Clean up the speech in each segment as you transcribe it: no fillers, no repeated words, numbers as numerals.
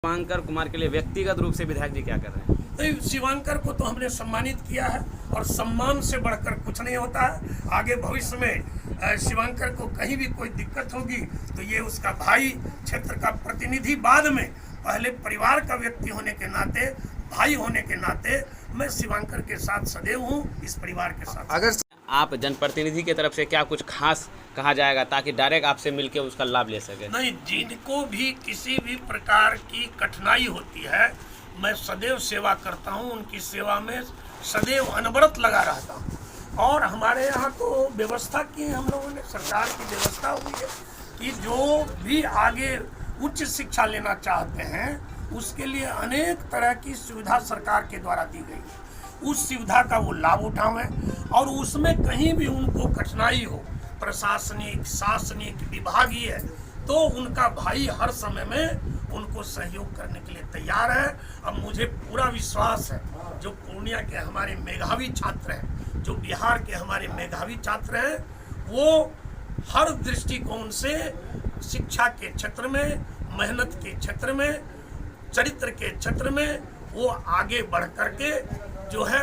शिवांकर कुमार के लिए व्यक्तिगत रूप से विधायक जी क्या कर रहे हैं? तो शिवांकर को तो हमने सम्मानित किया है और सम्मान से बढ़कर कुछ नहीं होता है। आगे भविष्य में शिवांकर को कहीं भी कोई दिक्कत होगी तो ये उसका भाई, क्षेत्र का प्रतिनिधि, बाद में पहले परिवार का व्यक्ति होने के नाते, भाई होने के नाते मैं शिवांकर के साथ सदैव हूँ, इस परिवार के साथ। अगर आप जनप्रतिनिधि की तरफ से क्या कुछ खास कहा जाएगा ताकि डायरेक्ट आपसे मिलकर उसका लाभ ले सके? नहीं, जिनको भी किसी भी प्रकार की कठिनाई होती है मैं सदैव सेवा करता हूँ, उनकी सेवा में सदैव अनवरत लगा रहता हूँ। और हमारे यहाँ तो व्यवस्था की हम लोगों ने, सरकार की व्यवस्था हुई है कि जो भी आगे उच्च शिक्षा लेना चाहते हैं उसके लिए अनेक तरह की सुविधा सरकार के द्वारा दी गई है। उस सुविधा का वो लाभ उठावें और उसमें कहीं भी उनको कठिनाई हो, प्रशासनिक, शासनिक, विभागीय, तो उनका भाई हर समय में उनको सहयोग करने के लिए तैयार है। अब मुझे पूरा विश्वास है जो पूर्णिया के हमारे मेधावी छात्र हैं, जो बिहार के हमारे मेधावी छात्र हैं, वो हर दृष्टिकोण से शिक्षा के क्षेत्र में, मेहनत के क्षेत्र में, चरित्र के क्षेत्र में वो आगे बढ़ करके जो है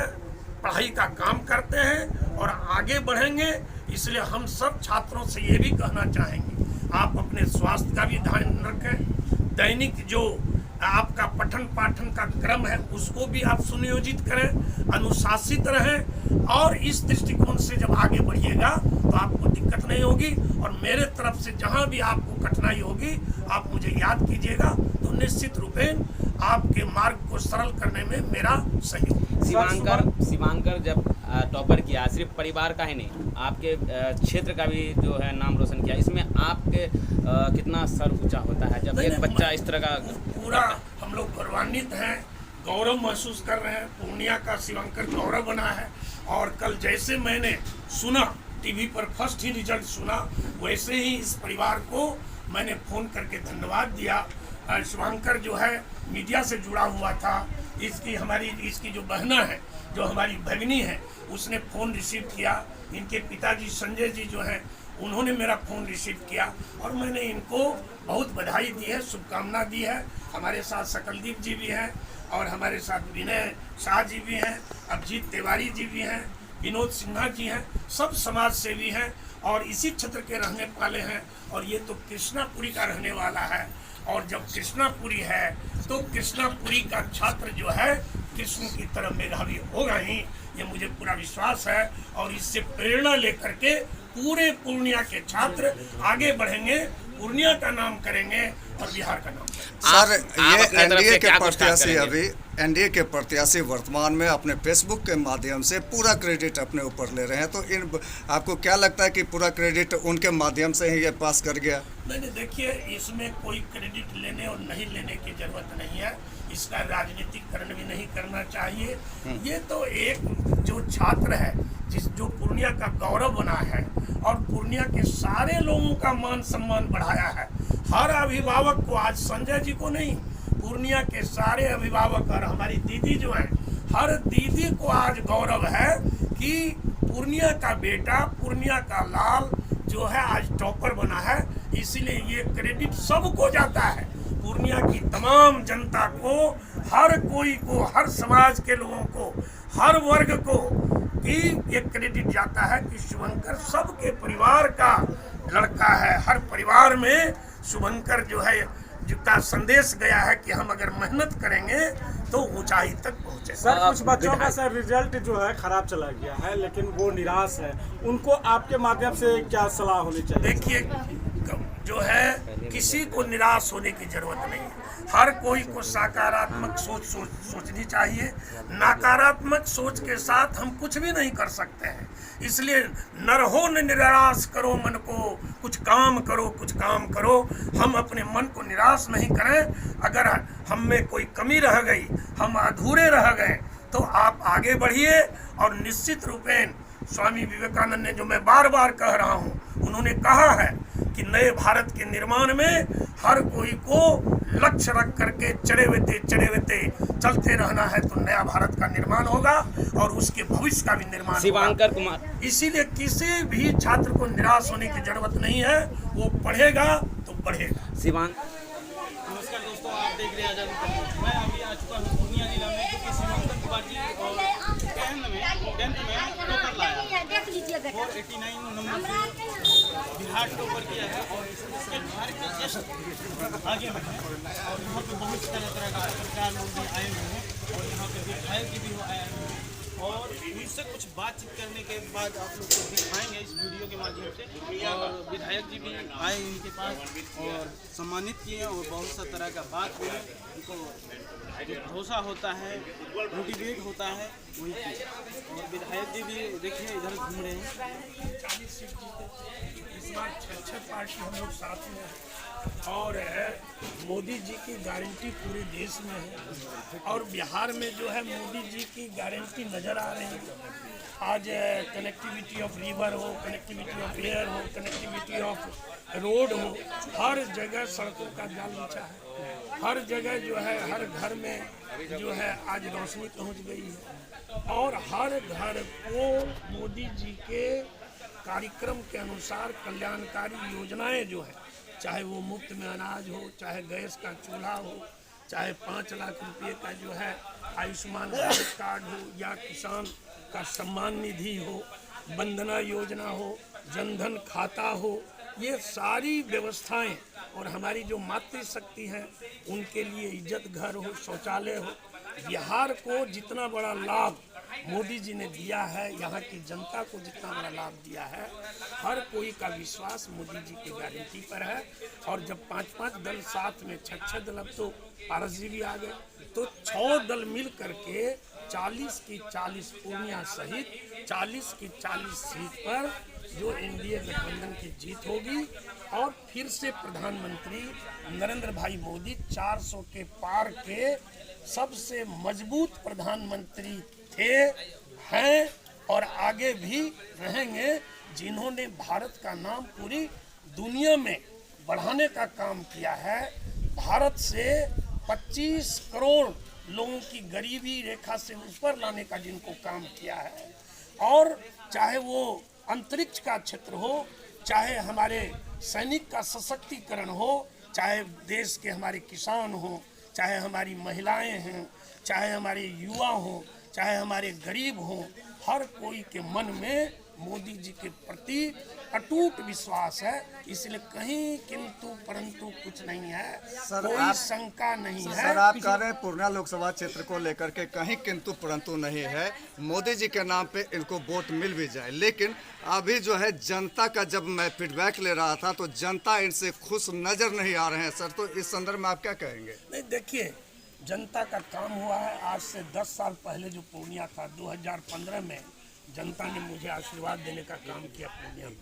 पढ़ाई का काम करते हैं और आगे बढ़ेंगे। इसलिए हम सब छात्रों से ये भी कहना चाहेंगे, आप अपने स्वास्थ्य का भी ध्यान रखें, दैनिक जो आपका पठन पाठन का क्रम है उसको भी आप सुनियोजित करें, अनुशासित रहें और इस दृष्टिकोण से जब आगे बढ़िएगा तो आपको दिक्कत नहीं होगी। और मेरे तरफ से जहां भी आपको कठिनाई होगी आप मुझे याद कीजिएगा, तो निश्चित रूपेण आपके मार्ग को सरल करने में मेरा सहयोग। शिवांकर जब टॉपर किया, सिर्फ परिवार का ही नहीं आपके क्षेत्र का भी जो है नाम रोशन किया, इसमें आपके कितना सर ऊंचा होता है जब एक बच्चा इस तरह का? पूरा हम लोग गौरवान्वित हैं, गौरव महसूस कर रहे हैं। पूर्णिया का शिवांकर गौरव बना है और कल जैसे मैंने सुना टीवी पर फर्स्ट ही रिजल्ट सुना, वैसे ही इस परिवार को मैंने फ़ोन करके धन्यवाद दिया। शिवांकर जो है मीडिया से जुड़ा हुआ था, इसकी जो बहना है, जो हमारी भगिनी है, उसने फ़ोन रिसीव किया। इनके पिताजी संजय जी जो हैं उन्होंने मेरा फ़ोन रिसीव किया और मैंने इनको बहुत बधाई दी है, शुभकामना दी है। हमारे साथ सकलदीप जी भी हैं और हमारे साथ विनय शाह जी भी हैं, अभिजीत तिवारी जी भी हैं, विनोद सिन्हा जी हैं, सब समाज सेवी हैं और इसी क्षेत्र के रहने वाले हैं। और ये तो कृष्णापुरी का रहने वाला है और जब कृष्णापुरी है तो कृष्णापुरी का छात्र जो है कृष्ण की तरह मेधावी होगा ही, ये मुझे पूरा विश्वास है। और इससे प्रेरणा लेकर के पूरे पूर्णिया के छात्र आगे बढ़ेंगे, पूर्णिया का नाम करेंगे और बिहार का नाम करेंगे। सर, ये एनडीए के प्रत्याशी, अभी एनडीए के प्रत्याशी वर्तमान में अपने फेसबुक के माध्यम से पूरा क्रेडिट अपने ऊपर ले रहे हैं, तो आपको क्या लगता है कि पूरा क्रेडिट उनके माध्यम से ही ये पास कर गया? नहीं, देखिए, इसमें कोई क्रेडिट लेने और नहीं लेने की जरूरत नहीं है, इसका राजनीतिकरण भी नहीं करना चाहिए। ये तो एक जो छात्र है, जो पूर्णिया का गौरव बना है और पूर्णिया के सारे लोगों का मान सम्मान बढ़ाया है। हर अभिभावक को, आज संजय जी को नहीं, पूर्णिया के सारे अभिभावक और हमारी दीदी जो है, हर दीदी को आज गौरव है कि पूर्णिया का बेटा, पूर्णिया का लाल जो है आज टॉपर बना है। इसीलिए ये क्रेडिट सबको जाता है, पूर्णिया की तमाम जनता को, हर कोई को, हर समाज के लोगों को, हर वर्ग को कि ये क्रेडिट जाता है कि शुभंकर सबके परिवार का लड़का है। हर परिवार में शुभंकर जो है जिसका संदेश गया है कि हम अगर मेहनत करेंगे तो ऊंचाई तक पहुंचे। सर, कुछ बच्चों का सर रिजल्ट जो है खराब चला गया है लेकिन वो निराश है, उनको आपके माध्यम से क्या सलाह होनी चाहिए? देखिए, जो है किसी को निराश होने की जरूरत नहीं है, हर कोई को सकारात्मक सोचनी चाहिए। नकारात्मक सोच के साथ हम कुछ भी नहीं कर सकते हैं। इसलिए न रहो न निराश करो मन को, कुछ काम करो, कुछ काम करो। हम अपने मन को निराश नहीं करें। अगर हम में कोई कमी रह गई, हम अधूरे रह गए, तो आप आगे बढ़िए। और निश्चित रूपेण स्वामी विवेकानंद ने, जो मैं बार बार कह रहा हूँ, उन्होंने कहा है कि नए भारत के निर्माण में हर कोई को लक्ष्य रख करके चढ़े हुए चलते रहना है, तो नया भारत का निर्माण होगा और उसके भविष्य का भी निर्माण शिवांकर कुमार, इसीलिए किसी भी छात्र को निराश होने की जरूरत नहीं है, वो पढ़ेगा तो बढ़ेगा। नमस्कार दोस्तों। देख रहे हैं आजादी तक। मैं अभी आ चुका हूँ पूर्णिया जिला में, जो कि सीमांकन पार्टी और 10th में टॉपर लाया 489 नंबर से बिहार टॉपर किया है। और इसके बिहार के जस्ट आगे में है और यहाँ पे बहुत तरह का पत्रकार लोग भी आए हुए हैं और यहाँ पे विधायक जी भी आए हुए हैं। और उनसे कुछ बातचीत करने के बाद आप लोग को दिखाएंगे इस वीडियो के माध्यम से। और विधायक जी भी आए इनके पास और सम्मानित किए और बहुत सा तरह का बात हुई, उनको जो भरोसा होता है, मोटिवेट होता है वही चीज़। और विधायक जी भी देखिए इधर घूम रहे हैं। 40 सीट जीते, इस बार 6 पार्टी हम लोग साथ में हैं और मोदी जी की गारंटी पूरे देश में है और बिहार में जो है मोदी जी की गारंटी नज़र आ रही है। आज कनेक्टिविटी ऑफ रिवर हो, कनेक्टिविटी ऑफ एयर हो, कनेक्टिविटी ऑफ रोड हो, हर जगह सड़कों का जाल बिछा है। हर जगह जो है हर घर में जो है आज रोशनी पहुंच गई है और हर घर को मोदी जी के कार्यक्रम के अनुसार कल्याणकारी योजनाएं जो है, चाहे वो मुफ्त में अनाज हो, चाहे गैस का चूल्हा हो, चाहे 5 लाख रुपए का जो है आयुष्मान भारत कार्ड हो या किसान का सम्मान निधि हो, वंदना योजना हो, जनधन खाता हो, ये सारी व्यवस्थाएं और हमारी जो मातृशक्ति है उनके लिए इज्जत घर हो, शौचालय हो, बिहार को जितना बड़ा लाभ मोदी जी ने दिया है, यहाँ की जनता को जितना बड़ा लाभ दिया है, हर कोई का विश्वास मोदी जी की गारंटी पर है। और जब 5-5 दल साथ में 6 दल, अब तो पारस जी भी आ गए, तो 6 दल मिल करके 40 की 40 पूर्णिया सहित 40 की 40 सीट पर जो एनडीए गठबंधन की जीत होगी और फिर से प्रधानमंत्री नरेंद्र भाई मोदी 400 के पार के सबसे मजबूत प्रधानमंत्री थे, हैं और आगे भी रहेंगे, जिन्होंने भारत का नाम पूरी दुनिया में बढ़ाने का काम किया है। भारत से 25 करोड़ लोगों की गरीबी रेखा से ऊपर लाने का जिनको काम किया है। और चाहे वो अंतरिक्ष का क्षेत्र हो, चाहे हमारे सैनिक का सशक्तिकरण हो, चाहे देश के हमारे किसान हो, चाहे हमारी महिलाएं हैं, चाहे हमारे युवा हों, चाहे हमारे गरीब हों, हर कोई के मन में मोदी जी के प्रति अटूट विश्वास है। इसलिए कहीं किंतु परंतु कुछ नहीं है, कोई शंका नहीं है। सर, आप कह रहे हैं पूर्णिया लोकसभा क्षेत्र को लेकर के कहीं किंतु परंतु नहीं है, मोदी जी के नाम पे इनको वोट मिल भी जाए, लेकिन अभी जो है जनता का जब मैं फीडबैक ले रहा था तो जनता इनसे खुश नजर नहीं आ रहे हैं सर, तो इस संदर्भ में आप क्या कहेंगे? नहीं, देखिए, जनता का काम हुआ है। आज से 10 साल पहले जो पूर्णिया था, 2015 में जनता ने मुझे आशीर्वाद देने का काम किया पूर्णिया में,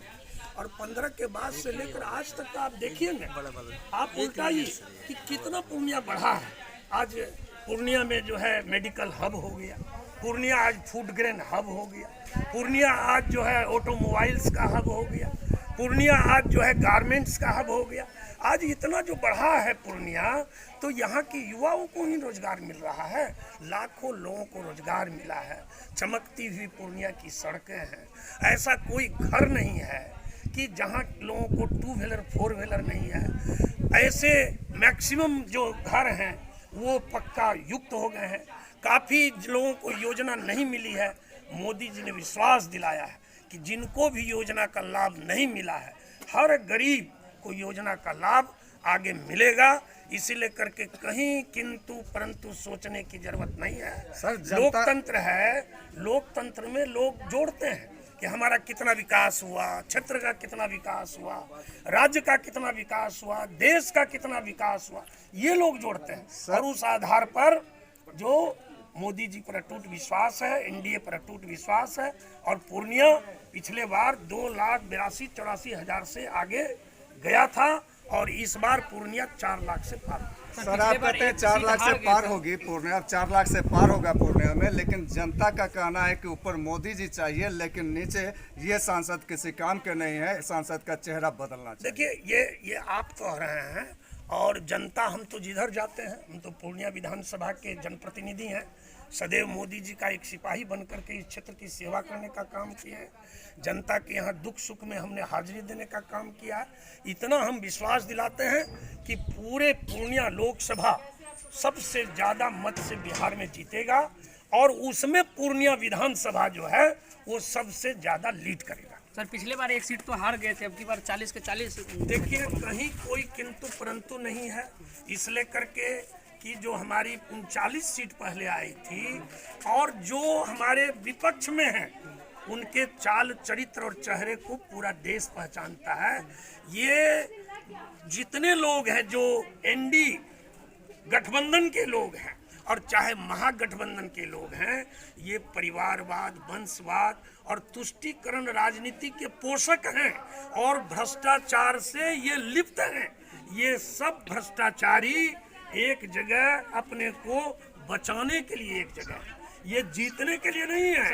और 15 के बाद से लेकर आज तक का आप देखिए ना, आप उल्टाइए कि कितना पूर्णिया बढ़ा है। आज पूर्णिया में जो है मेडिकल हब हो गया, पूर्णिया आज फूड ग्रेन हब हो गया, पूर्णिया आज जो है ऑटोमोबाइल्स का हब हो गया, पूर्णिया आज जो है गारमेंट्स का हब हो गया। आज इतना जो बढ़ा है पूर्णिया, तो यहाँ के युवाओं को ही रोजगार मिल रहा है, लाखों लोगों को रोजगार मिला है। चमकती हुई पूर्णिया की सड़कें हैं, ऐसा कोई घर नहीं है कि जहाँ लोगों को 2 व्हीलर 4 व्हीलर नहीं है। ऐसे मैक्सिमम जो घर हैं वो पक्का युक्त हो गए हैं। काफ़ी लोगों को योजना नहीं मिली है, मोदी जी ने विश्वास दिलाया है कि जिनको भी योजना का लाभ नहीं मिला है, हर गरीब को योजना का लाभ आगे मिलेगा। इसीलिए करके कहीं किंतु परंतु सोचने की जरूरत नहीं है। सर, लोकतंत्र है, लोकतंत्र में लोग जोड़ते हैं कि हमारा कितना विकास हुआ, क्षेत्र का कितना विकास हुआ, राज्य का कितना विकास हुआ, देश का कितना विकास हुआ, ये लोग जोड़ते हैं। और उस आधार पर जो मोदी जी पर अटूट विश्वास है, एनडीए पर अटूट विश्वास है, और पूर्णिया पिछले बार 2,82,84,000 से आगे गया था और इस बार पूर्णिया 4 लाख से पार। सर, आप कहते हैं 4 लाख से पार होगी पूर्णिया, 4 लाख से पार होगा पूर्णिया में, लेकिन जनता का कहना है कि ऊपर मोदी जी चाहिए, लेकिन नीचे ये सांसद किसी काम के नहीं है, सांसद का चेहरा बदलना चाहिए। देखिए, ये आप कह रहे हैं, और जनता, हम तो जिधर जाते हैं, हम तो पूर्णिया विधानसभा के जनप्रतिनिधि हैं, सदैव मोदी जी का एक सिपाही बनकर के इस क्षेत्र की सेवा करने का काम किया है। जनता के यहाँ दुख सुख में हमने हाजिरी देने का काम किया है। इतना हम विश्वास दिलाते हैं कि पूरे पूर्णिया लोकसभा सबसे ज़्यादा मत से बिहार में जीतेगा और उसमें पूर्णिया विधानसभा जो है वो सबसे ज़्यादा लीड करेगा। सर पिछले बार एक सीट तो हार गए थे, अब की बार 40 के 40। देखिए कहीं कोई किंतु परंतु नहीं है, इसलिए करके कि जो हमारी 39 सीट पहले आई थी और जो हमारे विपक्ष में हैं उनके चाल चरित्र और चेहरे को पूरा देश पहचानता है। ये जितने लोग हैं जो एनडी गठबंधन के लोग हैं और चाहे महागठबंधन के लोग हैं, ये परिवारवाद, वंशवाद और तुष्टीकरण राजनीति के पोषक हैं और भ्रष्टाचार से ये लिप्त हैं। ये सब भ्रष्टाचारी एक जगह अपने को बचाने के लिए एक जगह, ये जीतने के लिए नहीं है,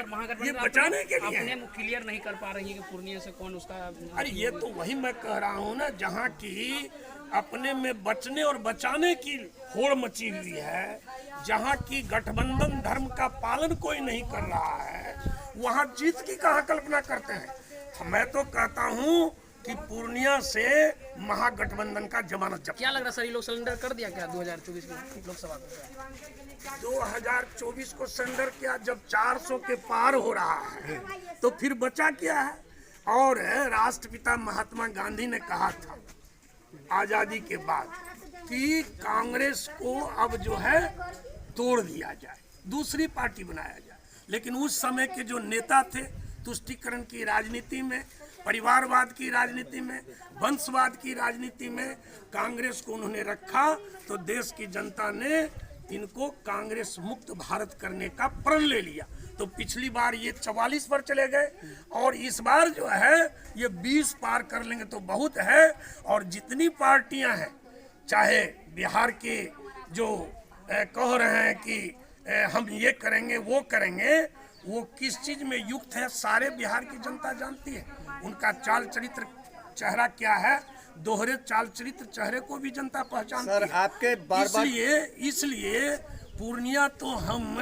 ये बचाने के लिए अपने क्लियर नहीं कर पा रही है कि पूर्णिया से कौन उसका। अरे ये तो वही मैं कह रहा हूँ ना, जहाँ की अपने में बचने और बचाने की होड़ मची हुई है, जहाँ की गठबंधन धर्म का पालन कोई नहीं कर रहा है, वहाँ जीत की कहाँ कल्पना करते हैं। मैं तो कहता हूँ कि पूर्णिया से महागठबंधन का जमानत जब्त। क्या लग रहा है सर, ये लोग सिलेंडर कर दिया क्या 2024 में लोकसभा में? 2024 को सरेंडर किया, जब 400 के पार हो रहा है तो फिर बचा क्या है। और राष्ट्रपिता महात्मा गांधी ने कहा था आजादी के बाद कि कांग्रेस को अब जो है तोड़ दिया जाए, दूसरी पार्टी बनाया जाए। लेकिन उस समय के जो नेता थे तुष्टीकरण की राजनीति में, परिवारवाद की राजनीति में, वंशवाद की राजनीति में कांग्रेस को उन्होंने रखा, तो देश की जनता ने इनको कांग्रेस मुक्त भारत करने का प्रण ले लिया। तो पिछली बार ये 44 पर चले गए और इस बार जो है ये 20 पार कर लेंगे तो बहुत है। और जितनी पार्टियां हैं, चाहे बिहार के जो कह रहे हैं कि हम ये करेंगे वो करेंगे, वो किस चीज में युक्त है सारे बिहार की जनता जानती है। उनका चाल चरित्र चेहरा क्या है, दोहरे चाल चरित्र चेहरे को भी जनता पहचानती है। आपके इसलिए पूर्णिया तो हम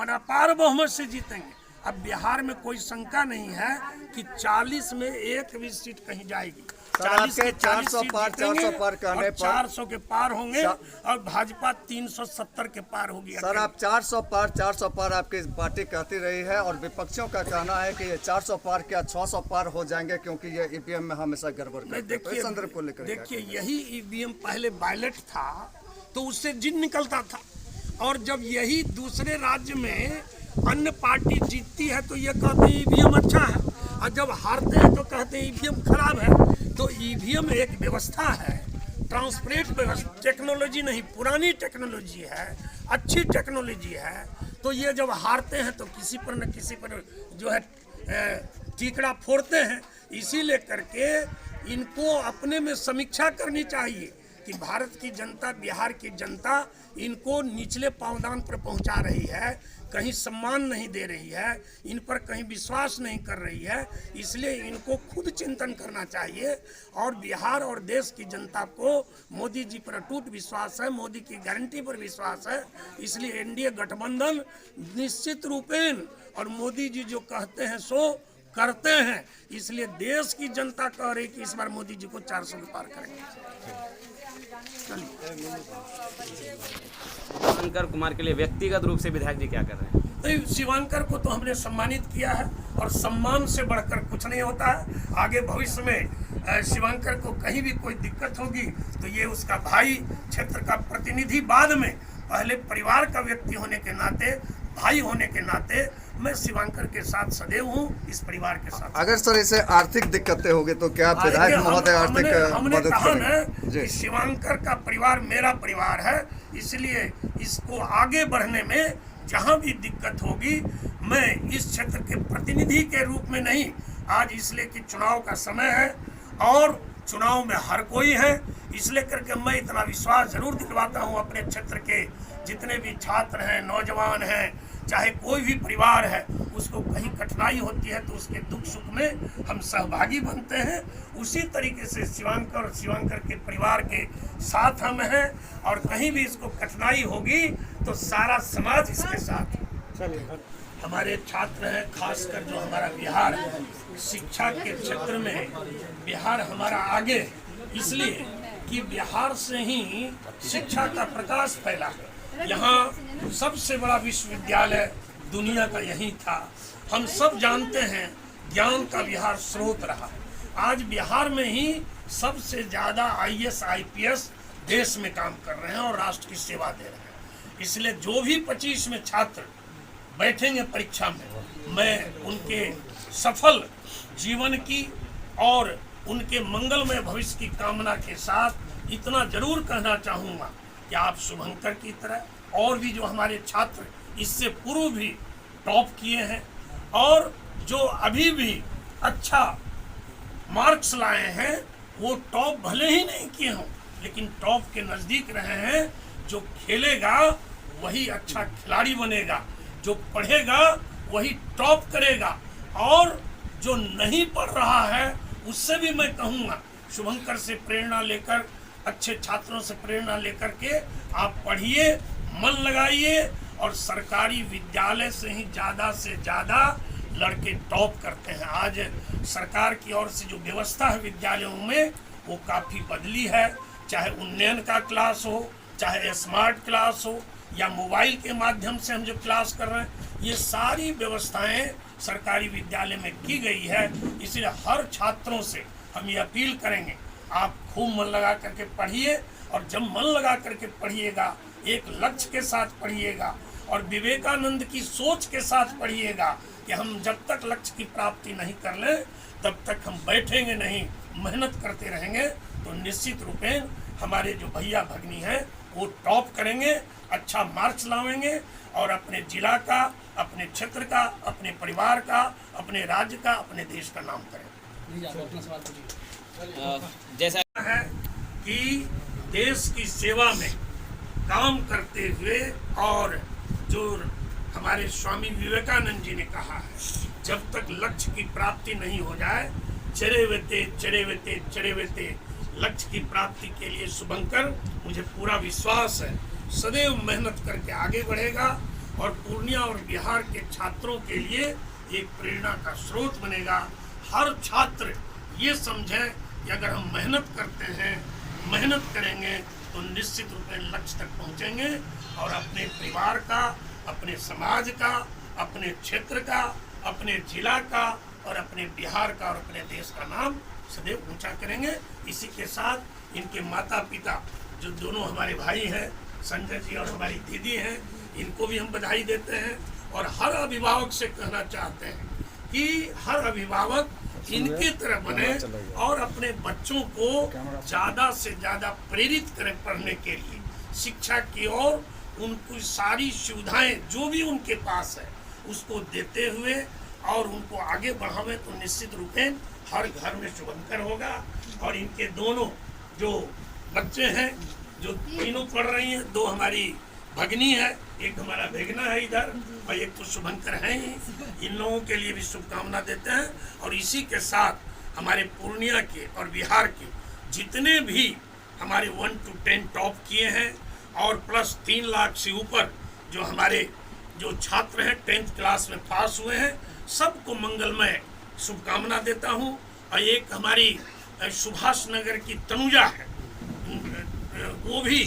अपार बहुमत से जीतेंगे। अब बिहार में कोई शंका नहीं है कि 40 में एक भी सीट कहीं जाएगी। 40 के 400 पार करने पर 400 के पार होंगे और भाजपा 370 के पार होगी। सर आप 400 पार आपकी पार्टी कहती रही है और विपक्षियों का कहना है कि ये 400 पार क्या 600 पार हो जाएंगे क्योंकि ये ईवीएम में हमेशा गड़बड़ करते हैं। संदर्भ को लेकर देखिए यही ईवीएम पहले बैलेट था तो उससे जिन निकलता था, और जब यही दूसरे राज्य में अन्य पार्टी जीतती है तो ये कहते हैं ईवीएम अच्छा है, और जब हारते हैं तो कहते हैं ईवीएम खराब है। तो ईवीएम एक व्यवस्था है, ट्रांसपेरेंट व्यवस्था, टेक्नोलॉजी नहीं, पुरानी टेक्नोलॉजी है, अच्छी टेक्नोलॉजी है। तो ये जब हारते हैं तो किसी पर न किसी पर जो है टीकड़ा फोड़ते हैं। इसीलिए करके इनको अपने में समीक्षा करनी चाहिए कि भारत की जनता, बिहार की जनता इनको निचले पावदान पर पहुंचा रही है, कहीं सम्मान नहीं दे रही है, इन पर कहीं विश्वास नहीं कर रही है। इसलिए इनको खुद चिंतन करना चाहिए। और बिहार और देश की जनता को मोदी जी पर अटूट विश्वास है, मोदी की गारंटी पर विश्वास है। इसलिए एनडीए गठबंधन निश्चित रूपेण, और मोदी जी जो कहते हैं सो करते हैं। इसलिए देश की जनता कह रही कि इस बार मोदी जी को 400 के पार करेंगे। शिवांकर कुमार के लिए व्यक्तिगत रूप से विधायक जी क्या कर रहे हैं? तो शिवांकर को तो हमने सम्मानित किया है और सम्मान से बढ़कर कुछ नहीं होता है। आगे भविष्य में शिवांकर को कहीं भी कोई दिक्कत होगी तो ये उसका भाई, क्षेत्र का प्रतिनिधि, बाद में पहले परिवार का व्यक्ति होने के नाते, भाई होने के नाते मैं शिवांकर के साथ सदैव हूँ, इस परिवार के साथ। अगर सर इसे आर्थिक दिक्कतें होगी तो क्या विधायक महोदय आर्थिक मदद करेंगे? कि शिवांकर का परिवार मेरा परिवार है, इसलिए इसको आगे बढ़ने में जहाँ भी दिक्कत होगी मैं इस क्षेत्र के प्रतिनिधि के रूप में नहीं, आज इसलिए कि चुनाव का समय है और चुनाव में हर कोई है, इसलिए करके मैं इतना विश्वास जरूर दिलवाता हूँ अपने क्षेत्र के जितने भी छात्र हैं, नौजवान हैं, चाहे कोई भी परिवार है, उसको कहीं कठिनाई होती है तो उसके दुख सुख में हम सहभागी बनते हैं। उसी तरीके से शिवांकर के परिवार के साथ हम हैं, और कहीं भी इसको कठिनाई होगी तो सारा समाज इसके साथ है। हमारे छात्र हैं, खासकर जो हमारा बिहार शिक्षा के क्षेत्र में बिहार हमारा आगे, इसलिए कि बिहार से ही शिक्षा का प्रकाश फैला है। यहाँ सबसे बड़ा विश्वविद्यालय दुनिया का यही था। हम सब जानते हैं ज्ञान का बिहार स्रोत रहा। आज बिहार में ही सबसे ज़्यादा IAS IPS देश में काम कर रहे हैं और राष्ट्र की सेवा दे रहे हैं। इसलिए जो भी 25 में छात्र बैठेंगे परीक्षा में, मैं उनके सफल जीवन की और उनके मंगलमय भविष्य की कामना के साथ इतना जरूर कहना चाहूँगा कि आप शुभंकर की तरह और भी जो हमारे छात्र इससे पूर्व भी टॉप किए हैं और जो अभी भी अच्छा मार्क्स लाए हैं, वो टॉप भले ही नहीं किए हों लेकिन टॉप के नज़दीक रहे हैं। जो खेलेगा वही अच्छा खिलाड़ी बनेगा, जो पढ़ेगा वही टॉप करेगा, और जो नहीं पढ़ रहा है उससे भी मैं कहूँगा शुभंकर से प्रेरणा लेकर, अच्छे छात्रों से प्रेरणा लेकर के आप पढ़िए, मन लगाइए, और सरकारी विद्यालय से ही ज़्यादा से ज़्यादा लड़के टॉप करते हैं। आज सरकार की ओर से जो व्यवस्था है विद्यालयों में वो काफ़ी बदली है, चाहे उन्नयन का क्लास हो, चाहे स्मार्ट क्लास हो, या मोबाइल के माध्यम से हम जो क्लास कर रहे हैं, ये सारी व्यवस्थाएं सरकारी विद्यालय में की गई है। इसलिए हर छात्रों से हम ये अपील करेंगे, आप खूब मन लगा करके पढ़िए, और जब मन लगा करके पढ़िएगा, एक लक्ष्य के साथ पढ़िएगा और विवेकानंद की सोच के साथ पढ़िएगा कि हम जब तक लक्ष्य की प्राप्ति नहीं कर लें तब तक हम बैठेंगे नहीं, मेहनत करते रहेंगे, तो निश्चित रूपेण हमारे जो भैया भगनी हैं वो टॉप करेंगे, अच्छा मार्क्स लावेंगे और अपने जिला का, अपने क्षेत्र का, अपने परिवार का, अपने राज्य का, अपने देश का नाम करें। जैसा है कि देश की सेवा में काम करते हुए, और जो हमारे स्वामी विवेकानंद जी ने कहा है, जब तक लक्ष्य की प्राप्ति नहीं हो जाए, चरे वेते लक्ष्य की प्राप्ति के लिए शुभंकर, मुझे पूरा विश्वास है, सदैव मेहनत करके आगे बढ़ेगा और पूर्णिया और बिहार के छात्रों के लिए एक प्रेरणा का स्रोत बनेगा। हर छात्र ये समझे कि अगर हम मेहनत करते हैं, मेहनत करेंगे, तो निश्चित रूप में लक्ष्य तक पहुंचेंगे और अपने परिवार का, अपने समाज का, अपने क्षेत्र का, अपने जिला का और अपने बिहार का और अपने देश का नाम सदैव ऊंचा करेंगे। इसी के साथ इनके माता पिता जो दोनों हमारे भाई हैं, संजय जी और हमारी दीदी हैं, इनको भी हम बधाई देते हैं, और हर अभिभावक से कहना चाहते हैं कि हर अभिभावक इनकी तरह बने और अपने बच्चों को ज़्यादा से ज़्यादा प्रेरित करें पढ़ने के लिए, शिक्षा की ओर उनको सारी सुविधाएं जो भी उनके पास है उसको देते हुए और उनको आगे बढ़ावें, तो निश्चित रूपेण हर घर में शुभंकर होगा। और इनके दोनों जो बच्चे हैं, जो तीनों पढ़ रही हैं, दो हमारी भगनी है, एक हमारा भेगना है इधर, और एक तो शुभंकर है ही, इन लोगों के लिए भी शुभकामना देते हैं। और इसी के साथ हमारे पूर्णिया के और बिहार के जितने भी हमारे 1 to 10 टॉप किए हैं, और प्लस 3 लाख से ऊपर जो हमारे जो छात्र हैं 10th क्लास में पास हुए हैं, सबको मंगलमय शुभकामना देता हूं। और एक हमारी सुभाष नगर की तनुजा है, वो भी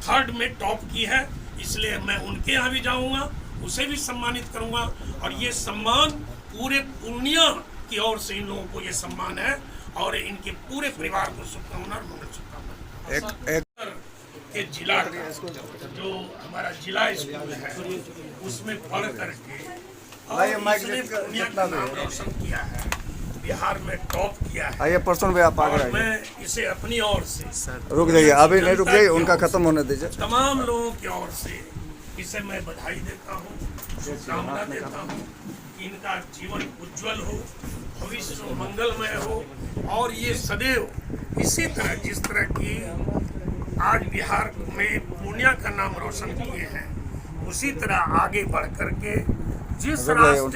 3rd में टॉप की है, इसलिए मैं उनके यहाँ भी जाऊंगा, उसे भी सम्मानित करूंगा। और ये सम्मान पूरे पूर्णिया की ओर से इन लोगों को ये सम्मान है, और इनके पूरे परिवार को शुभकामना और मंगल शुभकामना। के जिला का जो हमारा जिला स्कूल है उसमें पढ़ करके और इसने पूर्णिया का नाम रोशन किया है, बिहार में टॉप किया है। आइए पर्सन भाई आप आगे और मैं इसे अपनी ओर से रुक जाइए, अभी नहीं रुक जाइए, उनका खत्म होने दीजिए। तमाम लोगों की ओर से इसे मैं बधाई देता हूँ, शुभकामना देता हूँ कि इनका जीवन उज्जवल हो, भविष्य मंगलमय हो, और ये सदैव इसी तरह जिस तरह की आज बिहार में पूर्णिया का नाम रोशन किए हैं, उसी तरह आगे बढ़ करके जिस रास्ते